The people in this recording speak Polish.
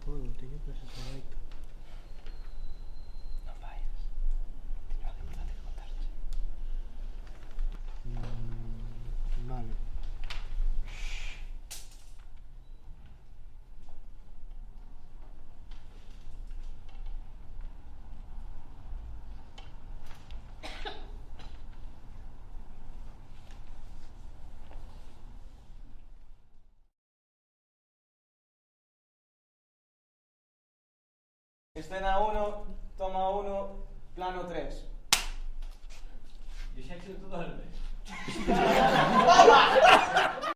todo, teño clases de gaita. Non vayas. Teño algo importante que contarte. Vale. Escena 1, toma 1, plano 3. Dixéxelo todo al mes.